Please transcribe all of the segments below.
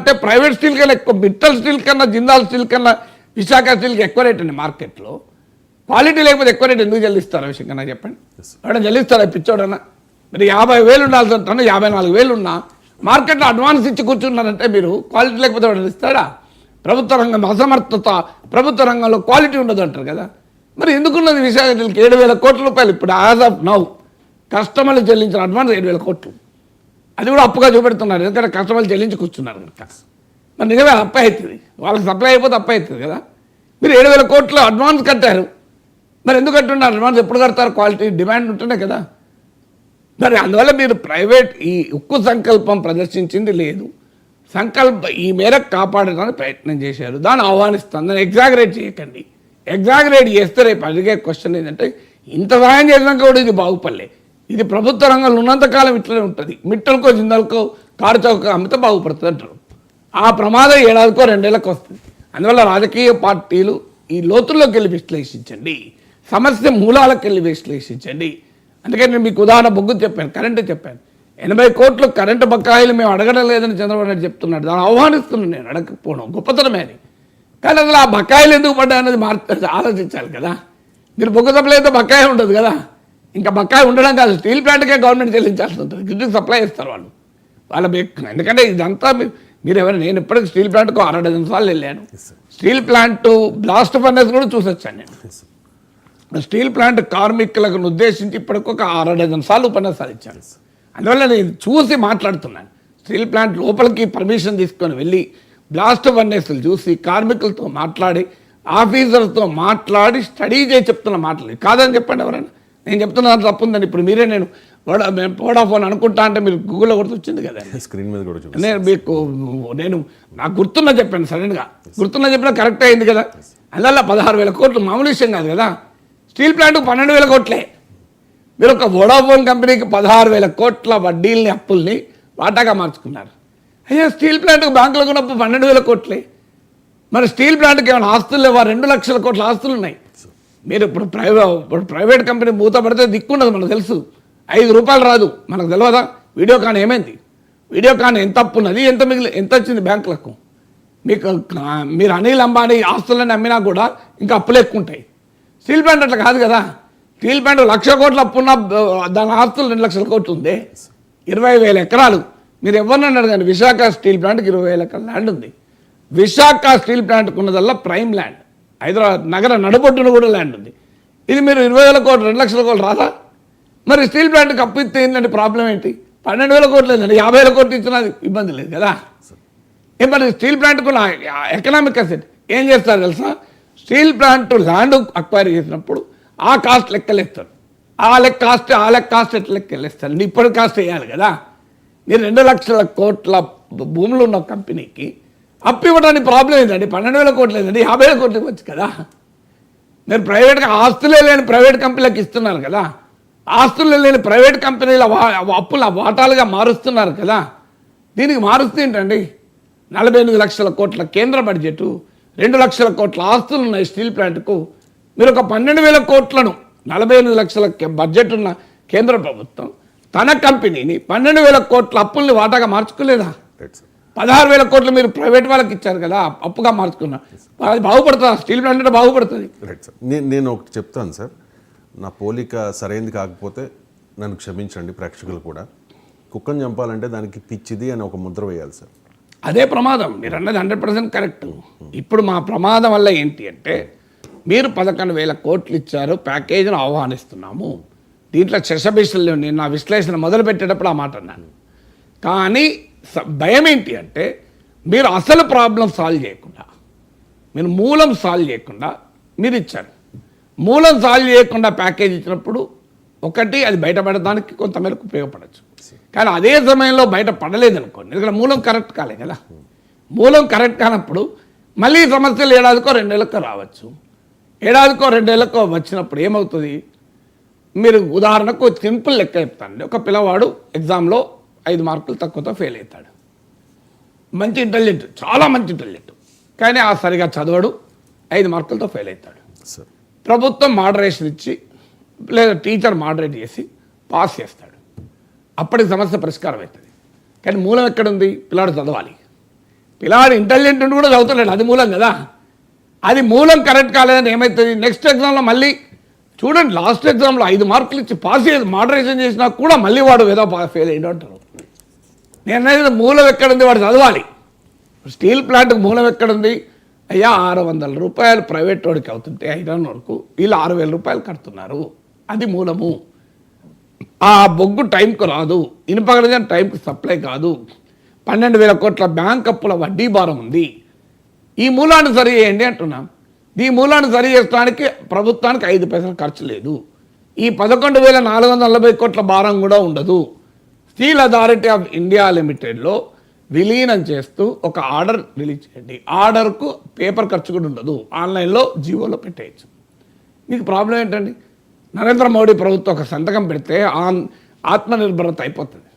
అంటే private steel కన్నా ఎక్కువ, మిట్టల్ స్టీల్ కన్నా, జిందాల్ స్టీల్ కన్నా విశాఖ స్టీల్కి ఎక్కువ రేట్ అండి మార్కెట్లో. క్వాలిటీ లేకపోతే ఎక్కువ రేట్ ఎందుకు చెల్లిస్తారు విషయం కన్నా చెప్పండి. వాడు చెల్లిస్తారా పిచ్చోడన్నా? మరి 50,000 ఉండాల్సి ఉంటాను, 54,000 ఉన్నా మార్కెట్లో అడ్వాన్స్ ఇచ్చి కూర్చున్నారంటే మీరు క్వాలిటీ లేకపోతే వాడు ఇస్తాడా? ప్రభుత్వ రంగం అసమర్థత, ప్రభుత్వ రంగంలో క్వాలిటీ ఉండదు అంటారు కదా. మరి ఎందుకున్నది విశాఖ స్టీల్కి 7,000 కోట్ల రూపాయలు ఇప్పుడు యాజ్ ఆఫ్ నౌ కస్టమర్లు చెల్లించిన అడ్వాన్స్ 7,000 కోట్లు. అది కూడా అప్పుగా చూపెడుతున్నారు, ఎందుకంటే కస్టమర్లు చెల్లించి కూర్చున్నారు కనుక. మరి నిజమే అప్ప అవుతుంది, వాళ్ళకి సప్లై అయిపోతే అప్ప అవుతుంది కదా. మీరు 7,000 కోట్లు అడ్వాన్స్ కట్టారు, మరి ఎందుకు కట్టున్నారు? అడ్వాన్స్ ఎప్పుడు కడతారు? క్వాలిటీ డిమాండ్ ఉంటుండే కదా. మరి అందువల్ల మీరు ప్రైవేట్ ఈ ఉక్కు సంకల్పం ప్రదర్శించింది లేదు, ఈ మేరకు కాపాడడానికి ప్రయత్నం చేశారు, దాన్ని ఆహ్వానిస్తాను. దాన్ని ఎగ్జాగరేట్ చేయకండి. ఎగ్జాగరేట్ చేస్తే రేపు అడిగే క్వశ్చన్ ఏంటంటే ఇంత సహాయం చేసినాక కూడా ఇది బాగుపడలే. ఇది ప్రభుత్వ రంగంలో ఉన్నంతకాలం ఇట్లనే ఉంటుంది. మిట్టలకో జిందలకో కారు చౌక అమ్మితే బాగుపడుతుంది అంటారు. ఆ ప్రమాదం ఏడాదికో 2 ఏళ్ళకి వస్తుంది. అందువల్ల రాజకీయ పార్టీలు ఈ లోతుల్లోకి వెళ్ళి విశ్లేషించండి, సమస్య మూలాలకు వెళ్ళి విశ్లేషించండి. అందుకని నేను మీకు ఉదాహరణ బొగ్గు చెప్పాను, కరెంటు చెప్పాను. 80 కోట్లు కరెంటు బకాయిలు మేము అడగడం లేదని చంద్రబాబు నాయుడు చెప్తున్నాడు. దాన్ని ఆహ్వానిస్తున్నాను, నేను అడగకపోవడం గొప్పతనమే అని. కానీ అసలు ఆ బకాయిలు ఎందుకు పడ్డాయి అనేది ఆలోచించాలి కదా. మీరు బొగ్గు సప్లై అయితే బకాయి ఉండదు కదా. ఇంకా బకాయి ఉండడం కాదు, స్టీల్ ప్లాంట్కే గవర్నమెంట్ చెల్లించాల్సి ఉంటుంది. గిడ్డుకు సప్లై చేస్తారు వాళ్ళ ఎందుకంటే ఇదంతా మీరు ఎవరు, నేను ఇప్పటికి స్టీల్ ప్లాంట్కు 6 డజన్ సార్లు వెళ్ళాను. స్టీల్ ప్లాంట్ బ్లాస్ట్ ఫర్నెస్ కూడా చూసొచ్చాను నేను. స్టీల్ ప్లాంట్ కార్మికులకు ఉద్దేశించి ఇప్పటికి ఒక 6 డజన్ సార్లు ఉపన్యాసాలు ఇచ్చాను. అందువల్ల నేను చూసి మాట్లాడుతున్నాను. స్టీల్ ప్లాంట్ లోపలికి పర్మిషన్ తీసుకొని వెళ్ళి బ్లాస్ట్ ఫర్నెస్లు చూసి కార్మికులతో మాట్లాడి ఆఫీసర్తో మాట్లాడి స్టడీ చేసి చెప్తున్న మాటలు కాదని చెప్పండి ఎవరైనా. నేను చెప్తున్నా తప్పుందని ఇప్పుడు మీరే నేను వోడాఫోన్ అనుకుంటా అంటే మీరు గూగుల్లో కూడా వచ్చింది కదా స్క్రీన్ మీద కూడా. నేను నాకు గుర్తున్నా చెప్పాను, సడన్గా గుర్తున్నా చెప్పినా కరెక్ట్ అయింది కదా. అందువల్ల 16,000 కోట్లు మామూలు విషయం కాదు కదా. స్టీల్ ప్లాంట్ 12,000 కోట్లే. మీరు ఒక వోడాఫోన్ కంపెనీకి 16,000 కోట్ల వడ్డీల్ని అప్పుల్ని వాటాగా మార్చుకున్నారు. అయ్యా స్టీల్ ప్లాంట్కి బ్యాంకులకు ఉన్నప్పుడు 12,000 కోట్లే. మరి స్టీల్ ప్లాంట్కి ఏమైనా ఆస్తులు లేవా? 2 లక్షల కోట్ల ఆస్తులు ఉన్నాయి. మీరు ఇప్పుడు ప్రైవేట్ కంపెనీ మూతపడితే దిక్కుండదు మనకు తెలుసు. 5 రూపాయలు రాదు మనకు తెలియదా? వీడియోకాన్ ఏమైంది? వీడియోకాన్ ఎంత అప్పు ఉన్నది, ఎంత వచ్చింది బ్యాంకులకు? మీరు అనిల్ అంబానీ ఆస్తులని అమ్మినా కూడా ఇంకా అప్పులు ఎక్కువ ఉంటాయి. స్టీల్ ప్లాంట్ అట్లా కాదు కదా. స్టీల్ ప్లాంట్ 1,00,000 కోట్ల అప్పు ఉన్న దాని ఆస్తులు 2 లక్షల కోట్లు ఉంది. 20,000 ఎకరాలు. మీరు ఎవరినన్నారు కానీ విశాఖ స్టీల్ ప్లాంట్కి 20,000 ఎకరాల ల్యాండ్ ఉంది. విశాఖ స్టీల్ ప్లాంట్కి ఉన్నదల్లా ప్రైమ్ ల్యాండ్. హైదరాబాద్ నగర నడుబొడ్డున కూడా ల్యాండ్ ఉంది. ఇది మీరు 20,000 కోట్లు 2 లక్షల కోట్లు రాదా? మరి స్టీల్ ప్లాంట్కి అప్పు ఇస్తే ఏంటంటే ప్రాబ్లం ఏంటి? 12,000 కోట్లు లేదండి, 50,000 కోట్లు ఇచ్చినా ఇబ్బంది లేదు కదా. మరి స్టీల్ ప్లాంట్కు ఎకనామిక్ అసెట్ ఏం చేస్తారు తెలుసా? స్టీల్ ప్లాంట్ ల్యాండ్ అక్వైర్ చేసినప్పుడు ఆ కాస్ట్ లెక్కలేస్తారు. ఆ లెక్క కాస్ట్ ఎట్లా లెక్కలేస్తారు? ఇప్పుడు కాస్ట్ వేయాలి కదా. మీరు 2 లక్షల కోట్ల భూములు ఉన్న కంపెనీకి అప్పు ఇవ్వడానికి ప్రాబ్లం ఏంటండి? 12,000 కోట్లు లేదండి, 50,000 కోట్లు ఇవ్వచ్చు కదా. మీరు ప్రైవేట్గా ఆస్తులే లేని ప్రైవేట్ కంపెనీలకు ఇస్తున్నారు కదా. ఆస్తులు లేని ప్రైవేట్ కంపెనీల అప్పుల వాటాలుగా మారుస్తున్నారు కదా. దీనికి మారుస్తే ఏంటండి? 48 లక్షల కోట్ల కేంద్ర బడ్జెట్, 2 లక్షల కోట్ల ఆస్తులు ఉన్నాయి స్టీల్ ప్లాంట్కు. మీరు ఒక 12,000 కోట్లను 48 లక్షల బడ్జెట్ ఉన్న కేంద్ర ప్రభుత్వం తన కంపెనీని 12,000 కోట్ల అప్పుల్ని వాటాగా మార్చుకోలేదా? 16,000 కోట్లు మీరు ప్రైవేట్ వాళ్ళకి ఇచ్చారు కదా, అప్పుగా మార్చుకున్నారు. అది బాగుపడుతుంది, స్టీల్ ప్లాంట్ అంటే బాగుపడుతుంది. Right sir. నేను ఒకటి చెప్తాను సార్, నా పోలిక సరైనది కాకపోతే నన్ను క్షమించండి ప్రేక్షకులు కూడా. కుక్కను చంపాలంటే దానికి పిచ్చిది అని ఒక ముద్ర వేయాలి సార్. అదే ప్రమాదం. మీరు అన్నది 100% కరెక్ట్. ఇప్పుడు మా ప్రమాదం వల్ల ఏంటి అంటే మీరు 11,000 కోట్లు ఇచ్చారు, ప్యాకేజీని ఆహ్వానిస్తున్నాము. దీంట్లో చర్చబిషలు నేను నా విశ్లేషణ మొదలు పెట్టేటప్పుడు ఆ మాట అన్నాను. కానీ భయం ఏంటి అంటే మీరు అసలు ప్రాబ్లం సాల్వ్ చేయకుండా, మీరు మూలం సాల్వ్ చేయకుండా మీరు ఇచ్చారు. మూలం సాల్వ్ చేయకుండా ప్యాకేజ్ ఇచ్చినప్పుడు ఒకటి అది బయటపడడానికి కొంతమేరకు ఉపయోగపడవచ్చు. కానీ అదే సమయంలో బయట పడలేదనుకోండి, ఎందుకంటే మూలం కరెక్ట్ కాలే కదా. మూలం కరెక్ట్ కానప్పుడు మళ్ళీ సమస్యలు ఏడాదికో 2 ఏళ్ళకో రావచ్చు. ఏడాదికో 2 ఏళ్ళకో వచ్చినప్పుడు ఏమవుతుంది? మీరు ఉదాహరణకు సింపుల్ లెక్క చెప్తానండి. ఒక పిల్లవాడు ఎగ్జామ్లో 5 మార్కులు తక్కువతో ఫెయిల్ అవుతాడు. మంచి ఇంటెలిజెంట్, చాలా మంచి ఇంటెలిజెంట్, కానీ ఆ సరిగా చదవడు, 5 మార్కులతో ఫెయిల్ అవుతాడు. ప్రభుత్వం మోడరేషన్ ఇచ్చి లేదా టీచర్ మోడరేట్ చేసి పాస్ చేస్తాడు. అప్పటికి సమస్య పరిష్కారం అవుతుంది. కానీ మూలం ఎక్కడుంది? పిల్లాడు చదవాలి. పిల్లవాడు ఇంటెలిజెంట్ ఉండి కూడా చదువుతలేడు, అది మూలం కదా. అది మూలం కరెక్ట్ కాలేదని ఏమవుతుంది, నెక్స్ట్ ఎగ్జామ్లో మళ్ళీ చూడండి, లాస్ట్ ఎగ్జామ్లో 5 మార్కులు ఇచ్చి పాస్ చేసి మోడరేషన్ చేసినా కూడా మళ్ళీ వాడు ఏదో ఫెయిల్ అయ్యి అంటారు. నేను అనేది మూలం ఎక్కడుంది, వాడు చదవాలి. స్టీల్ ప్లాంట్కి మూలం ఎక్కడుంది, అయ్యా 600 రూపాయలు ప్రైవేట్ వాడికి అవుతుంటే 500 వరకు వీళ్ళు 6,000 రూపాయలు కడుతున్నారు, అది మూలము. ఆ బొగ్గు టైంకు రాదు, ఇనుప ఖనిజం టైంకి సప్లై కాదు, 12,000 కోట్ల బ్యాంక్ అప్పుల వడ్డీ భారం ఉంది. ఈ మూలాన్ని సరి చేయండి అంటున్నాం. ఈ మూలాన్ని సరి చేయడానికి ప్రభుత్వానికి 5 పైసలు ఖర్చు లేదు. ఈ 11,440 కోట్ల భారం కూడా ఉండదు. స్టీల్ అథారిటీ ఆఫ్ ఇండియా లిమిటెడ్లో విలీనం చేస్తూ ఒక ఆర్డర్ రిలీజ్ చేయండి. ఆర్డర్కు పేపర్ ఖర్చు కూడా ఉండదు, ఆన్లైన్లో జీవోలో పెట్టేయచ్చు. మీకు ప్రాబ్లం ఏంటండి? నరేంద్ర మోడీ ప్రభుత్వం ఒక సంతకం పెడితే ఆత్మనిర్భరత అయిపోతుంది.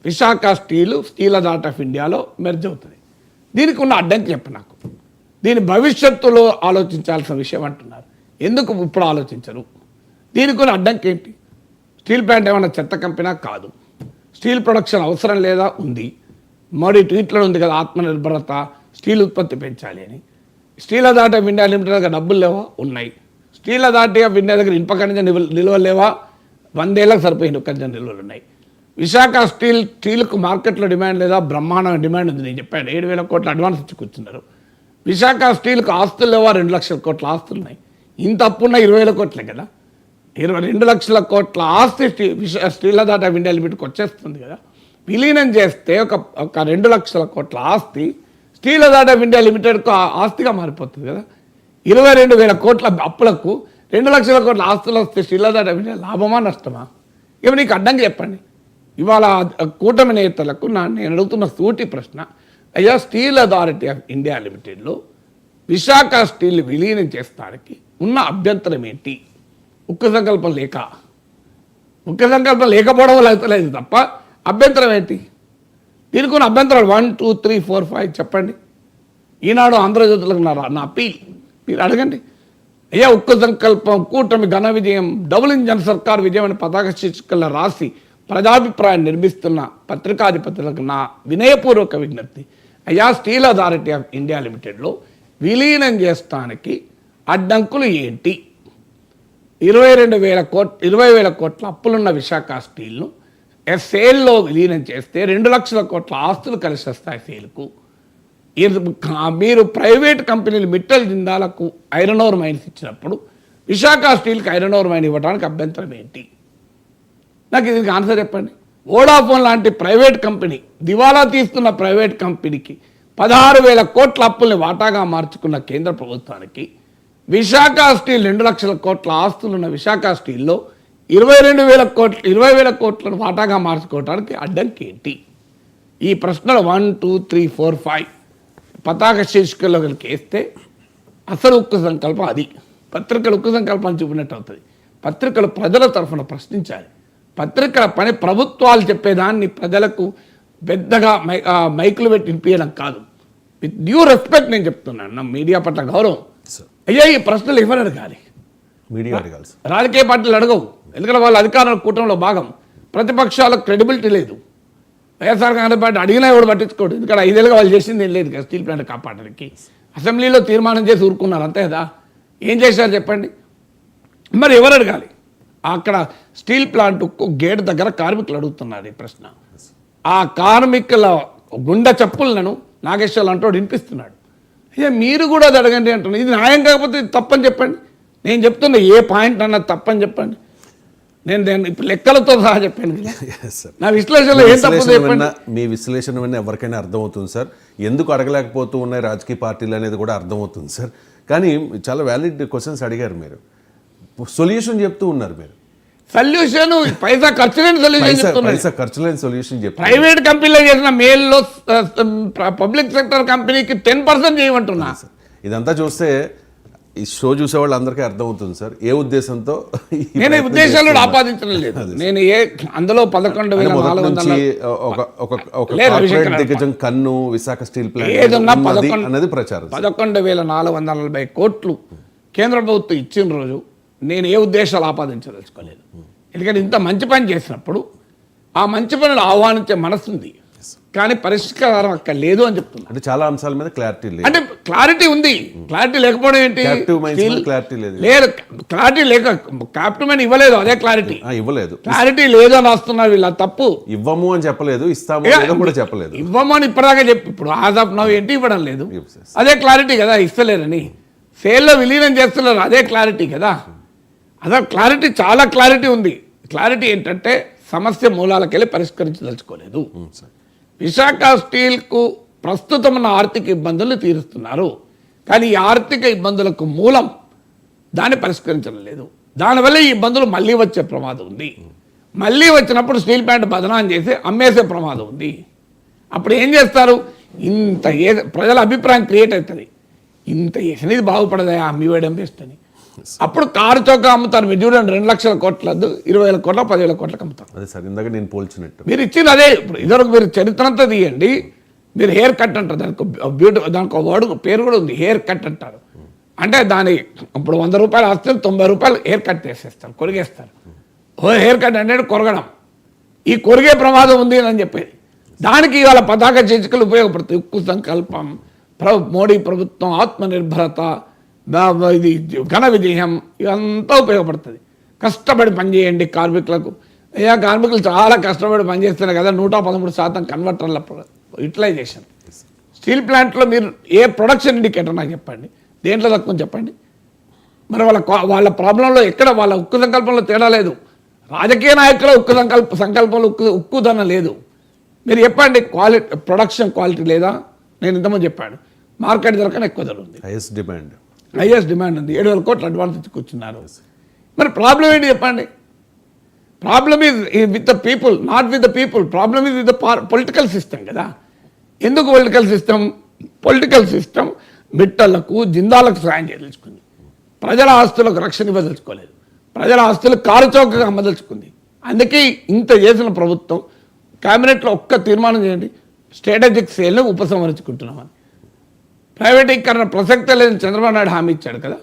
విశాఖ స్టీల్ అథారిటీ ఆఫ్ ఇండియాలో మెర్జ్ అవుతుంది. దీనికి ఉన్న అడ్డంకి చెప్పు నాకు. దీని భవిష్యత్తులో ఆలోచించాల్సిన విషయం అంటున్నారు, ఎందుకు ఇప్పుడు ఆలోచించరు? దీనికి ఉన్న అడ్డంకి ఏంటి? స్టీల్ ప్లాంట్ ఏమైనా చెత్త కంపెనీ కాదు. స్టీల్ ప్రొడక్షన్ అవసరం లేదా? ఉంది. మోడీ ట్వీట్లో ఉంది కదా, ఆత్మనిర్భరత, స్టీల్ ఉత్పత్తి పెంచాలి అని. Steel authority of India limited దగ్గర డబ్బులు లేవా? ఉన్నాయి. స్టీల్ అథారిటీ ఆఫ్ ఇండియా దగ్గర ఇనుప ఖనిజ నిల్వలు లేవా? 100 ఏళ్ళకు సరిపోయి ఇనుప ఖనిజ నిల్వలు ఉన్నాయి. విశాఖ స్టీల్కు మార్కెట్లో డిమాండ్ లేదా? బ్రహ్మాండమైన డిమాండ్ ఉంది. నేను చెప్పాను, 7,000 కోట్ల అడ్వాన్స్ ఇచ్చి కూర్చున్నారు. విశాఖ స్టీల్కు ఆస్తులు లేవా? 2 లక్షల కోట్ల ఆస్తులు ఉన్నాయి. ఇంత అప్పున్న 20,000 కోట్లే కదా. 22 లక్షల కోట్ల ఆస్తి స్టీల్ అథారిటీ ఆఫ్ ఇండియా లిమిటెడ్కి వచ్చేస్తుంది కదా. విలీనం చేస్తే ఒక 2 లక్షల కోట్ల ఆస్తి స్టీల్ అథారిటీ ఆఫ్ ఇండియా లిమిటెడ్కు ఆస్తిగా మారిపోతుంది కదా. 22,000 కోట్ల అప్పులకు 2 లక్షల కోట్ల ఆస్తులు వస్తే స్టీల్ అథారిటీ ఆఫ్ ఇండియా లాభమా నష్టమా? ఇక నీకు అడ్డంగా చెప్పండి. ఇవాళ కూటమి నేతలకు నేను అడుగుతున్న సూటి ప్రశ్న, అయ్యా స్టీల్ అథారిటీ ఆఫ్ ఇండియా లిమిటెడ్లో విశాఖ స్టీల్ విలీనం చేస్తానికి ఉన్న అభ్యంతరం ఏంటి? ఉక్కు సంకల్పం లేకపోవడం వల్ల అవుతలేదు తప్ప అభ్యంతరం ఏంటి? దీనికి ఉన్న అభ్యంతరాలు 1, 2, 3, 4, 5 చెప్పండి. ఈనాడు ఆంధ్రజ్యోతులకు నా అప్పీల్, మీరు అడగండి. అయ్యా ఉక్కు సంకల్పం కూటమి ఘన విజయం, డబుల్ ఇంజన్ సర్కార్ విజయం అని పతాక శీర్షికల్లో రాసి ప్రజాభిప్రాయాన్ని నిర్మిస్తున్న పత్రికాధిపతులకు నా వినయపూర్వక విజ్ఞప్తి, అయ్యా స్టీల్ అథారిటీ ఆఫ్ ఇండియా లిమిటెడ్లో విలీనం చేస్తానికి అడ్డంకులు ఏంటి? 20,000 కోట్ల అప్పులున్న విశాఖ స్టీల్ను సేల్లో విలీనం చేస్తే 2 లక్షల కోట్ల ఆస్తులు కలిసి వస్తాయి సేల్కు. మీరు ప్రైవేట్ కంపెనీలు మిట్టల్ జిందాలకు ఐరన్ ఓర్ మైన్స్ ఇచ్చినప్పుడు విశాఖ స్టీల్కి ఐరన్ ఓర్ మైన్ ఇవ్వడానికి అభ్యంతరం ఏంటి? నాకు దీనికి ఆన్సర్ చెప్పండి. వోడాఫోన్ లాంటి ప్రైవేట్ కంపెనీ, దివాలా తీస్తున్న ప్రైవేట్ కంపెనీకి 16,000 కోట్ల అప్పుల్ని వాటాగా మార్చుకున్న కేంద్ర ప్రభుత్వానికి విశాఖ స్టీల్ 2 లక్షల కోట్ల ఆస్తులున్న విశాఖ స్టీల్లో 20,000 కోట్లను వాటాగా మార్చుకోవడానికి అడ్డంకి ఏంటి? ఈ ప్రశ్నలు 1, 2, 3, 4, 5 పతాక శీర్షికల్లో కలిసి వేస్తే అసలు ఉక్కు సంకల్పం అది. పత్రికలు ఉక్కు సంకల్పాన్ని చూపినట్టు అవుతుంది. పత్రికలు ప్రజల తరఫున ప్రశ్నించాలి. పత్రికల పని ప్రభుత్వాలు చెప్పేదాన్ని ప్రజలకు పెద్దగా మైకులు పెట్టి వినిపించడం కాదు. విత్ డ్యూ రెస్పెక్ట్ నేను చెప్తున్నాను, నా మీడియా పట్ల గౌరవం. అయ్యా ఈ ప్రశ్నలు ఎవరు అడగాలి? మీడియా అడగాలి. రాజకీయ పార్టీలు అడగవు, ఎందుకంటే వాళ్ళ అధికారుల కూటమిలో భాగం. ప్రతిపక్షాలకు క్రెడిబిలిటీ లేదు. వైఎస్ఆర్ కాంగ్రెస్ పార్టీ అడిగినా ఎవడు పట్టించుకోడు, ఎందుకంటే 5 ఏళ్ళుగా వాళ్ళు చేసింది ఏం లేదు కదా స్టీల్ ప్లాంట్ కాపాడడానికి. అసెంబ్లీలో తీర్మానం చేసి ఊరుకున్నారు అంతే కదా. ఏం చేశారు చెప్పండి? మరి ఎవరు అడగాలి? అక్కడ స్టీల్ ప్లాంట్ గేట్ దగ్గర కార్మికులు అడుగుతున్నారు ఈ ప్రశ్న. ఆ కార్మికుల గుండె చప్పులను నాగేశ్వరరావు అంటోడు వినిపిస్తున్నాడు. అయ్యా మీరు కూడా అది అడగండి అంటున్నారు. ఇది న్యాయం కాకపోతే ఇది తప్పని చెప్పండి. నేను చెప్తున్నా ఏ పాయింట్ అన్నది తప్పని చెప్పండి. నేను ఇప్పుడు లెక్కలతో సహా చెప్పాను కదా. నా విశ్లేషణలో ఏం తప్పదు చెప్పండి. మీ విశ్లేషణ విన్న ఎవరికైనా అర్థమవుతుంది సార్. ఎందుకు అడగలేకపోతూ ఉన్నాయి రాజకీయ పార్టీలు అనేది కూడా అర్థమవుతుంది సార్. కానీ చాలా వ్యాలిడ్ క్వశ్చన్స్ అడిగారు మీరు, సొల్యూషన్ చెప్తూ ఉన్నారు మీరు. సొల్యూషన్ పైసా ఖర్చు లేని సొల్యూషన్ చెప్తున్నారు. పైసా ఖర్చు లేని సొల్యూషన్ చెప్తున్నారు. ప్రైవేట్ కంపెనీలో చేసిన మేల్లో పబ్లిక్ సెక్టర్ కంపెనీకి 10% చేయమంటున్నా. ఇదంతా చూస్తే ఈ షో చూసే వాళ్ళు అందరికీ అర్థమవుతుంది సార్ ఏ ఉద్దేశంతో. నేను ఉద్దేశాలు ఆపాదించడం లేదు. నేను అందులో 11,440 దిగ్గజం కన్ను విశాఖ స్టీల్ ప్లాంట్ అనేది ప్రచారం. 11,440 కోట్లు కేంద్ర ప్రభుత్వం ఇచ్చిన రోజు నేను ఏ ఉద్దేశాలు ఆపాదించదలుచుకోలేదు. ఎందుకంటే ఇంత మంచి పని చేసినప్పుడు ఆ మంచి పనులు ఆహ్వానించే మనసు ఉంది. కానీ పరిష్కారం అక్కడ లేదు అని చెప్తున్నా. అంటే చాలా అంశాల మీద క్లారిటీ లేదు. అంటే క్లారిటీ ఉంది, క్లారిటీ లేకపోవడం ఏంటి? క్యాప్టివ్ మైండ్స్ మీద క్లారిటీ లేదు. లేదు, క్లారిటీ లేక క్యాప్టివ్ మైండ్ ఇవ్వలేదు, అదే క్లారిటీ. ఇవ్వలేదు, క్లారిటీ లేదు అని వస్తున్నారు వీళ్ళ తప్పు. ఇవ్వము అని చెప్పలేదు, ఇస్తాము లేదో కూడా చెప్పలేదు. ఇవ్వము అని ఇప్పటిదాకా చెప్పి ఇప్పుడు ఆజ్ ఆఫ్ నౌ ఏంటి ఇవ్వడం లేదు, అదే క్లారిటీ కదా. ఇస్తలేరని సేల్లో విలీనం చేస్తున్నారు, అదే క్లారిటీ కదా. అదే క్లారిటీ, చాలా క్లారిటీ ఉంది. క్లారిటీ ఏంటంటే సమస్య మూలాలకెళ్ళి పరిష్కరించదలుచుకోలేదు. విశాఖ స్టీల్కు ప్రస్తుతం ఉన్న ఆర్థిక ఇబ్బందులు తీరుస్తున్నారు, కానీ ఈ ఆర్థిక ఇబ్బందులకు మూలం దాన్ని పరిష్కరించడం లేదు. దానివల్ల ఈ ఇబ్బందులు మళ్ళీ వచ్చే ప్రమాదం ఉంది. మళ్ళీ వచ్చినప్పుడు స్టీల్ ప్లాంట్ బదనాం చేసి అమ్మేసే ప్రమాదం ఉంది. అప్పుడు ఏం చేస్తారు? ఇంత ప్రజల అభిప్రాయం క్రియేట్ అవుతుంది, ఇంత చేసిన ఇది బాగుపడదా అమ్మి వేయడం బెస్ట్ అని. అప్పుడు కారు చౌక అమ్ముతారు. మీరు చూడండి, 2 లక్షల కోట్ల 20,000 కోట్ల 10,000 కోట్లకు అమ్ముతారు. అదే సార్ ఇందాక నేను పోల్చినట్టు మీరు ఇచ్చింది అదే. ఇప్పుడు ఇదివరకు మీరు చరిత్ర అంతా తీయండి, మీరు హెయిర్ కట్ అంటారు, దానికి వర్డ్ పేరు కూడా ఉంది, హెయిర్ కట్ అంటారు. అంటే దాని ఇప్పుడు 100 రూపాయలు వస్తే 90 రూపాయలు హెయిర్ కట్ చేసేస్తారు, కొరిగేస్తారు. హెయిర్ కట్ అంటే కొరగడం, ఈ కొరిగే ప్రమాదం ఉంది అని చెప్పేది. దానికి ఇవాళ పతాక చికిత్సలు ఉపయోగపడుతాయి. ఉక్కు సంకల్పం, మోడీ ప్రభుత్వం, ఆత్మనిర్భరత, ఇది ఘన విజయం, ఇదంతా ఉపయోగపడుతుంది. కష్టపడి పనిచేయండి కార్మికులకు. అయ్యా కార్మికులు చాలా కష్టపడి పనిచేస్తున్నారు కదా, 113% కన్వర్టర్ల యూటిలైజేషన్. స్టీల్ ప్లాంట్లో మీరు ఏ ప్రొడక్షన్ ఇండికేటర్ నాకు చెప్పండి, దేంట్లో తక్కువ చెప్పండి. మరి వాళ్ళ ప్రాబ్లంలో ఎక్కడ వాళ్ళ ఉక్కు సంకల్పంలో తేడా లేదు. రాజకీయ నాయకుల ఉక్కు సంకల్పంలో ఉక్కుదనం లేదు. మీరు చెప్పండి, క్వాలిటీ ప్రొడక్షన్ క్వాలిటీ లేదా? నేను ఇంతకుముందు చెప్పాను, మార్కెట్ ధర కన్నా ఎక్కువ ధర ఉంది, హైయెస్ట్ డిమాండ్ ఉంది, 7,000 కోట్లు అడ్వాన్స్ ఇచ్చి కూర్చున్నారు. మరి ప్రాబ్లం ఏంటి చెప్పండి? Problem is with the people, not with the people. Problem is with the political system కదా. ఎందుకు పొలిటికల్ సిస్టమ్ మిట్టలకు జిందాలకు సాయం చేయదలుచుకుంది, ప్రజల ఆస్తులకు రక్షణ ఇవ్వదలుచుకోలేదు, ప్రజల ఆస్తులు కారు చౌకగా అమ్మదలుచుకుంది. అందుకే ఇంత చేసిన ప్రభుత్వం కేబినెట్లో ఒక్క తీర్మానం చేయండి, స్ట్రాటజిక్ సేల్ను ఉపసంహరించుకుంటున్నామని. ప్రైవేటీకరణ ప్రసక్తే లేదని చంద్రబాబు నాయుడు హామీ ఇచ్చాడు కదా.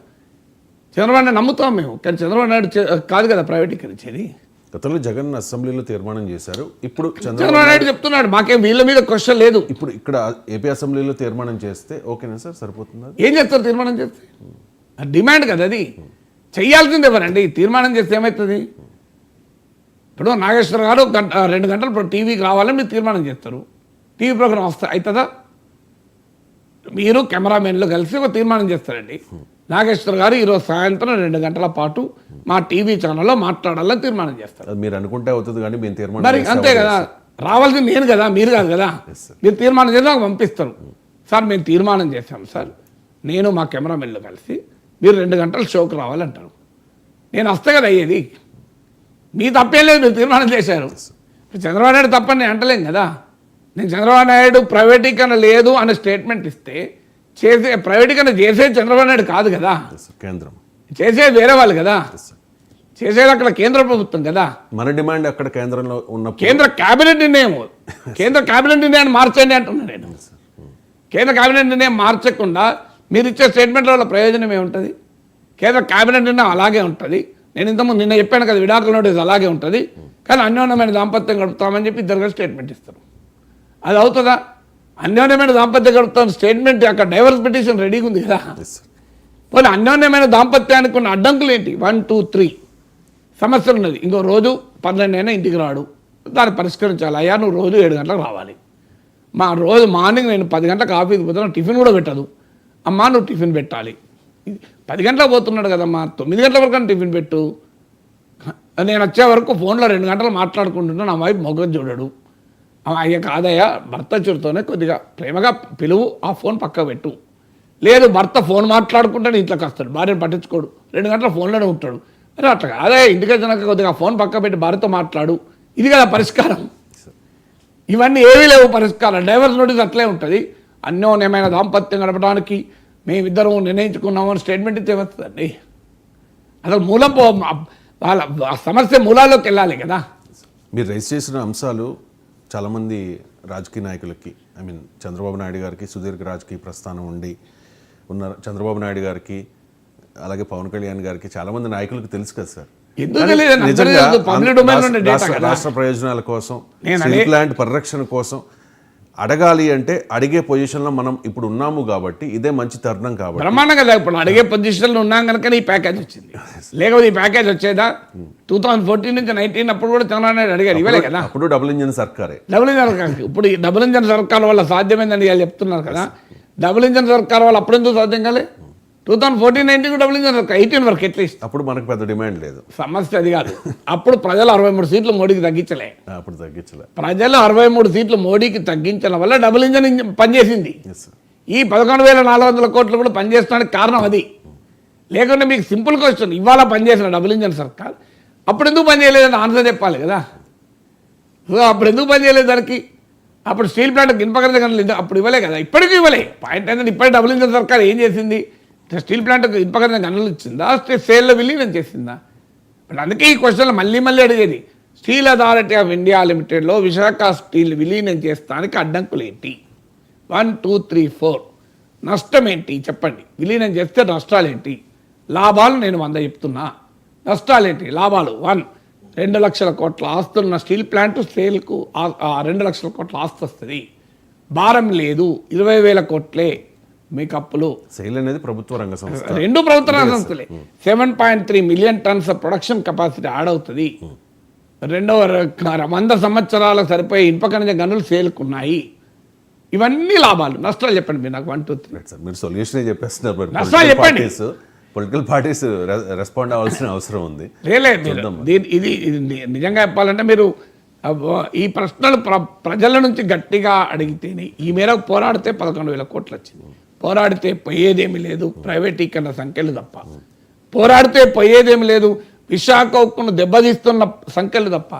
చంద్రబాబు నాయుడు నమ్ముతాం మేము, కానీ చంద్రబాబు నాయుడు కాదు కదా ప్రైవేటీకరించేది. గతంలో జగన్ అసెంబ్లీలో తీర్మానం చేశారు, ఇప్పుడు చంద్రబాబు నాయుడు చెప్తున్నాడు మాకేం వీళ్ళ మీద క్వశ్చన్ లేదు. ఇప్పుడు ఇక్కడ ఏపీ అసెంబ్లీలో తీర్మానం చేస్తే ఓకేనా సార్, సరిపోతుందా? ఏం చేస్తారు తీర్మానం చేస్తే? డిమాండ్ కదా అది, చెయ్యాల్సింది ఎవరండి? తీర్మానం చేస్తే ఏమవుతుంది? ఇప్పుడు నాగేశ్వర గారు 2 గంటలు టీవీకి రావాలని మీరు తీర్మానం చేస్తారు, టీవీ ప్రోగ్రామ్ అవుతుందా? మీరు కెమెరామెన్లు కలిసి ఒక తీర్మానం చేస్తారండి, నాగేశ్వర గారు ఈరోజు సాయంత్రం 2 గంటల పాటు మా టీవీ ఛానల్లో మాట్లాడాలని తీర్మానం చేస్తారు. మీరు అనుకుంటే అవుతుంది, కానీ మేము తీర్మానం మరి అంతే కదా, రావాల్సింది నేను కదా, మీరు కాదు కదా. మీరు తీర్మానం చేసి నాకు పంపిస్తారు, సార్ మేము తీర్మానం చేశాం సార్, నేను మా కెమెరామెన్లు కలిసి మీరు 2 గంటల షోకి రావాలంటారు. నేను వస్తే కదా అయ్యేది, మీ తప్పేం లేదు, మీరు తీర్మానం చేశారు. చంద్రబాబు నాయుడు తప్పని నేను అంటలేం కదా. నేను చంద్రబాబు నాయుడు ప్రైవేటీకరణ లేదు అనే స్టేట్మెంట్ ఇస్తే ప్రైవేటీకరణ చేసేది చంద్రబాబు నాయుడు కాదు కదా, కేంద్రం చేసేది వేరే వాళ్ళు కదా, చేసేది అక్కడ కేంద్ర ప్రభుత్వం కదా. మన డిమాండ్ అక్కడ కేంద్రంలో ఉన్న కేంద్ర కేబినెట్ నిర్ణయం, కేంద్ర కేబినెట్ నిర్ణయాన్ని మార్చండి అంటున్నాను నేను. కేంద్ర కేబినెట్ నిర్ణయం మార్చకుండా మీరు ఇచ్చే స్టేట్మెంట్ల వల్ల ప్రయోజనం ఏముంటుంది? కేంద్ర కేబినెట్ నిర్ణయం అలాగే ఉంటుంది. నేను ఇంతకుముందు నిన్న చెప్పాను కదా, విడాకుల నోటీస్ అలాగే ఉంటుంది, కానీ అన్యోన్యమైన దాంపత్యం గడుపుతామని చెప్పి ఇద్దరుగా స్టేట్మెంట్ ఇస్తారు. అది అవుతుందా? అన్యోన్యమైన దాంపత్యం గడుపుతాం స్టేట్మెంట్, అక్కడ డైవర్స్ పిటిషన్ రెడీగా ఉంది కదా. పోనీ అన్యోన్యమైన దాంపత్యానికి ఉన్న అడ్డంకులు ఏంటి? 1, 2, 3 సమస్యలు ఉన్నది. ఇంకో రోజు 12 అయినా ఇంటికి రాడు, దాన్ని పరిష్కరించాలి. అయ్యా నువ్వు రోజు 7 గంటలకు రావాలి, మా రోజు మార్నింగ్ నేను 10 గంటలకు ఆఫీస్కి పోతాను, టిఫిన్ కూడా పెట్టదు, అమ్మా నువ్వు టిఫిన్ పెట్టాలి. 10 గంటలకు పోతున్నాడు కదమ్మా, 9 గంటల వరకు టిఫిన్ పెట్టు. నేను వచ్చే వరకు ఫోన్లో 2 గంటలు మాట్లాడుకుంటున్నా, నా వైపు మొగ్గ చూడడు. అయ్యా కాదయ్యా, భర్త చుడుతోనే కొద్దిగా ప్రేమగా పిలువు, ఆ ఫోన్ పక్క పెట్టు. లేదు భర్త ఫోన్ మాట్లాడుకుంటే ఇంట్లోకి వస్తాడు, భార్యను పట్టించుకోడు, 2 గంటల ఫోన్లోనే ఉంటాడు. అరే అట్లా అదే ఇంటికి వచ్చినాక కొద్దిగా ఫోన్ పక్క పెట్టి భార్యతో మాట్లాడు, ఇది కదా పరిష్కారం. ఇవన్నీ ఏవీ లేవు పరిష్కారం. డైవర్స్ నోటీస్ అట్లే ఉంటుంది. అన్యోన్యమైన దాంపత్యం గడపడానికి మేమిద్దరం నిర్ణయించుకున్నామని స్టేట్మెంట్ ఇచ్చే వస్తుందండి. అసలు మూలం వాళ్ళ సమస్య మూలాల్లోకి వెళ్ళాలి కదా. మీరు రైజ్ చేసిన అంశాలు చాలామంది రాజకీయ నాయకులకి, ఐ మీన్ చంద్రబాబు నాయుడు గారికి సుదీర్ఘ రాజకీయ ప్రస్థానం ఉండి ఉన్న చంద్రబాబు నాయుడు గారికి, అలాగే పవన్ కళ్యాణ్ గారికి చాలామంది నాయకులకు తెలుసు కదా సార్. నిజంగా రాష్ట్ర ప్రయోజనాల కోసం, స్టీల్ ప్లాంట్ పరిరక్షణ కోసం అడగాలి అంటే అడిగే పొజిషన్లో మనం ఇప్పుడు ఉన్నాము కాబట్టి ఇదే మంచి తరుణం కాబట్టి బ్రహ్మాండంగా కదా ఇప్పుడు అడిగే పొజిషన్లో ఉన్నాం కనుక ఈ ప్యాకేజ్ వచ్చింది. లేకపోతే ఈ ప్యాకేజ్ వచ్చేదా? 2014 నుంచి 19 అప్పుడు కూడా చంద్రబాబు నాయుడు అడిగారు, ఇవ్వలే కదా. అప్పుడు డబుల్ ఇంజిన్ సర్కారే. డబుల్ ఇంజన్ సర్కార్ ఇప్పుడు ఈ డబుల్ ఇంజన్ సర్కార్ వల్ల సాధ్యమైందని వాళ్ళు చెప్తున్నారు కదా. డబుల్ ఇంజన్ సర్కార్ వల్ల అప్పుడు ఎందుకు సాధ్యం కాలే? 2014-19 డబుల్ ఇంజన్ సర్కార్ 18 వరకు అట్లీస్ట్. అప్పుడు మనకు పెద్ద డిమాండ్ లేదు. సమస్య అది కాదు. అప్పుడు ప్రజలు 63 సీట్లు మోడీకి తగ్గించలే. అప్పుడు తగ్గించలే. ప్రజలు 63 సీట్లు మోడీకి తగ్గించడం వల్ల డబుల్ ఇంజన్ పనిచేసింది. Yes, sir. ఈ 11,400 కోట్లు కూడా పనిచేస్తానికి కారణం అది. లేకుంటే మీకు సింపుల్ క్వశ్చన్, ఇవాళ పనిచేసిన డబుల్ ఇంజన్ సర్కార్ అప్పుడు ఎందుకు పనిచేయలేదని ఆన్సర్ చెప్పాలి కదా. సో అప్పుడు ఎందుకు పనిచేయలేదు దానికి? అప్పుడు స్టీల్ ప్లాంట్ ఇనుపకరణ గనులు అప్పుడు ఇవ్వలే కదా, ఇప్పటికీ ఇవ్వలే. పాయింట్ ఏంటంటే ఇప్పటికీ డబుల్ ఇంజన్ సర్కార్ ఏం చేసింది? స్టీల్ ప్లాంట్కి ఇనుపకరణ గనులు ఇచ్చిందా, సేల్లో విలీనం చేసిందా? బట్ అందుకే ఈ క్వశ్చన్లు మళ్ళీ మళ్ళీ అడిగేది, స్టీల్ అథారిటీ ఆఫ్ ఇండియా లిమిటెడ్లో విశాఖ స్టీల్ విలీనం చేస్తానికి అడ్డంకులు ఏంటి? 1, 2, 3, 4. నష్టం ఏంటి చెప్పండి. విలీనం చేస్తే నష్టాలు ఏంటి? లాభాలు నేను 100 చెప్తున్నా. నష్టాలు ఏంటి? లాభాలు 1, 2 లక్షల కోట్ల ఆస్తున్న స్టీల్ ప్లాంట్ సేల్కు 2 లక్షల కోట్ల ఆస్తి వస్తుంది. భారం లేదు, 20,000 కోట్లే మీకు అప్పులు. సెయిల్ అనేది ప్రభుత్వ రంగ సంస్థ, రెండు ప్రభుత్వ రంగ సంస్థలే. 7.3 million tons production capacity add అవుతుంది. 100 సంవత్సరాలకు సరిపోయే ఇనుప ఖనిజ గనులు సేల్కున్నాయి. ఇవన్నీ లాభాలు. నష్టాలు చెప్పండి మీరు నాకు. 1, 2, 3. సార్ మీరు సొల్యూషన్ చెప్పేస్తున్నారు. నష్టాలు చెప్పండి. పొలిటికల్ పార్టీస్ రెస్పాండ్ అవ్వాల్సిన అవసరం ఉంది. ఇది నిజంగా చెప్పాలంటే మీరు ఈ ప్రశ్నలు ప్రజల నుంచి గట్టిగా అడిగితేనే ఈ మేరకు పోరాడితే 11,000 కోట్లు వచ్చింది. పోరాడితే పోయేదేమి లేదు, ప్రైవేటీకరణ సంఖ్యలు తప్ప. పోరాడితే పోయేదేమి లేదు, విశాఖ ఉక్కును దెబ్బతీస్తున్న సంఖ్యలు తప్ప.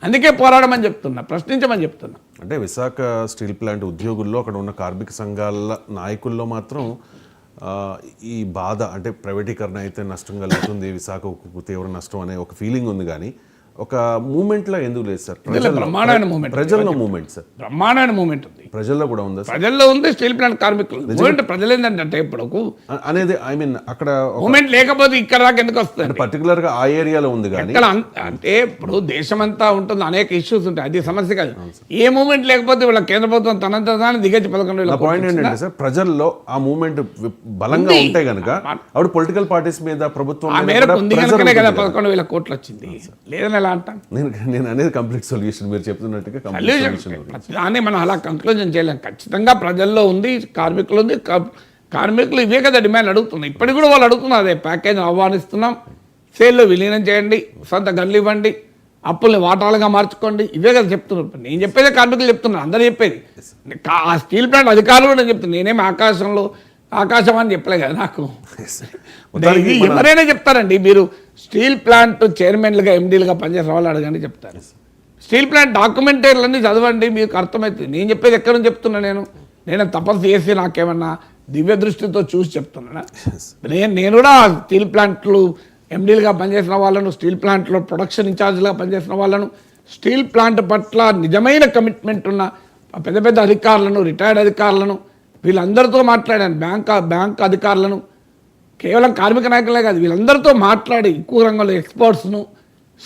అందుకే పోరాడమని చెప్తున్నా, ప్రశ్నించమని చెప్తున్నా. అంటే విశాఖ స్టీల్ ప్లాంట్ ఉద్యోగుల్లో అక్కడ ఉన్న కార్మిక సంఘాల నాయకుల్లో మాత్రం ఈ బాధ, అంటే ప్రైవేటీకరణ అయితే నష్టం కలుగుతుంది, విశాఖ ఉక్కు తీవ్ర నష్టం అనే ఒక ఫీలింగ్ ఉంది. కానీ ఒక మూమెంట్లో ఎందుకు లేదు సార్? బ్రహ్మాండమైన మూమెంట్, ప్రజల్లో మూమెంట్ సార్, బ్రహ్మాండమైన మూమెంట్ ఉంది. ప్రజల్లో కూడా ఉంది. ప్రజల్లో ఉంది, స్టీల్ ప్లాంట్ కార్మికులు మూమెంట్. ప్రజలు ఏంటంటే ఇప్పుడు అనేది ఐ మీన్ అక్కడ మూమెంట్ లేకపోతే ఇక్కడ దాకా ఎందుకు వస్తుంది? పర్టికులర్ గా ఆ ఏరియాలో ఉంది. కానీ అంటే ఇప్పుడు దేశమంతా ఉంటుంది, అనేక ఇష్యూస్ ఉంటాయి, అది సమస్య కాదు. ఏ మూమెంట్ లేకపోతే వీళ్ళ కేంద్ర ప్రభుత్వం తనంత దాన్ని దిగచ్చి 11,000. పాయింట్ ఏంటంటే సార్, ప్రజల్లో ఆ మూమెంట్ బలంగా ఉంటే కనుక అప్పుడు పొలిటికల్ పార్టీస్ మీద ప్రభుత్వం ఉంది కనుకనే కదా 11,000 కోట్లు వచ్చింది. లేదని ఎలా అంటాం? నేను అనేది కంప్లీట్ సొల్యూషన్ మీరు చెప్తున్నట్టుగా దాన్ని మనం అలా కంక్లూజన్ చేయలేం. ఖచ్చితంగా ప్రజల్లో ఉంది, కార్మికులు ఉంది. కార్మికులు ఇవే కదా డిమాండ్ అడుగుతున్నాయి. ఇప్పటికి కూడా వాళ్ళు అడుగుతున్నారు అదే. ప్యాకేజ్ ఆహ్వానిస్తున్నాం, సేల్లో విలీనం చేయండి, సొంత గన్లు ఇవ్వండి, అప్పుల్ని వాటాలుగా మార్చుకోండి, ఇవే కదా చెప్తున్నారు. నేను చెప్పేదే కార్మికులు చెప్తున్నారు, అందరూ చెప్పేది. ఆ స్టీల్ ప్లాంట్ అధికారులు కూడా చెప్తున్నారు. నేనేమి ఆకాశం అని చెప్పలే కదా. నాకు ఎవరైనా చెప్తారండి. మీరు స్టీల్ ప్లాంట్ చైర్మన్లుగా ఎండీలుగా పనిచేసిన వాళ్ళు అడగండి చెప్తారు. స్టీల్ ప్లాంట్ డాక్యుమెంటరీలన్నీ చదవండి, మీకు అర్థమవుతుంది. నేను చెప్పేది ఎక్కడ నుంచి చెప్తున్నా? నేను తపస్సు చేసి నాకేమన్నా దివ్య దృష్టితో చూసి చెప్తున్నానా? నేను కూడా స్టీల్ ప్లాంట్లు ఎండీలుగా పనిచేసిన వాళ్ళను, స్టీల్ ప్లాంట్లో ప్రొడక్షన్ ఇన్ఛార్జ్గా పనిచేసిన వాళ్ళను, స్టీల్ ప్లాంట్ పట్ల నిజమైన కమిట్మెంట్ ఉన్న పెద్ద పెద్ద అధికారులను, రిటైర్డ్ అధికారులను, వీళ్ళందరితో మాట్లాడాను. బ్యాంక్ అధికారులను, కేవలం కార్మిక నాయకులే కాదు, వీళ్ళందరితో మాట్లాడి ఎక్కువ రంగంలో ఎక్స్పర్ట్స్ను,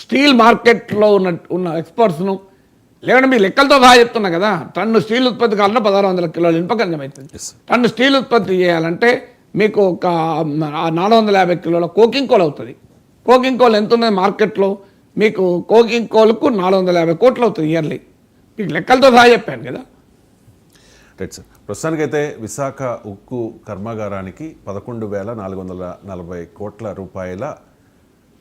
స్టీల్ మార్కెట్లో ఉన్న ఎక్స్పర్ట్స్ను, లేకుంటే మీ లెక్కలతో సహా చెప్తున్నా కదా. టన్ను స్టీల్ ఉత్పత్తి కావాలన్నా 1,600 కిలోలు ఇనుప ఖనిజం అవుతుంది. టన్ను స్టీల్ ఉత్పత్తి చేయాలంటే మీకు ఒక 450 కిలోల కోకింగ్ కోల్ అవుతుంది. కోకింగ్ కోల్ ఎంత ఉన్నది మార్కెట్లో? మీకు కోకింగ్ కోల్కు 450 కోట్లు అవుతుంది ఇయర్లీ. మీకు లెక్కలతో సహా చెప్పాను కదా. Right sir. ప్రస్తుతానికైతే విశాఖ ఉక్కు కర్మాగారానికి 11,440 కోట్ల రూపాయల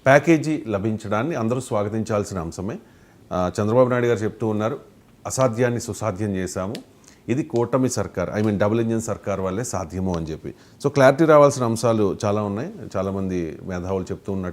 ప్యాకేజీ లభించడాన్ని అందరూ స్వాగతించాల్సిన అంశమే. చంద్రబాబు నాయుడు గారు చెప్తూ ఉన్నారు, అసాధ్యాన్ని సుసాధ్యం చేశాము, ఇది కూటమి సర్కార్, ఐ మీన్ డబుల్ ఇంజిన్ సర్కార్ వల్లే సాధ్యము అని చెప్పి. సో క్లారిటీ రావాల్సిన అంశాలు చాలా ఉన్నాయి. చాలామంది మేధావులు చెప్తూ ఉన్నట్టు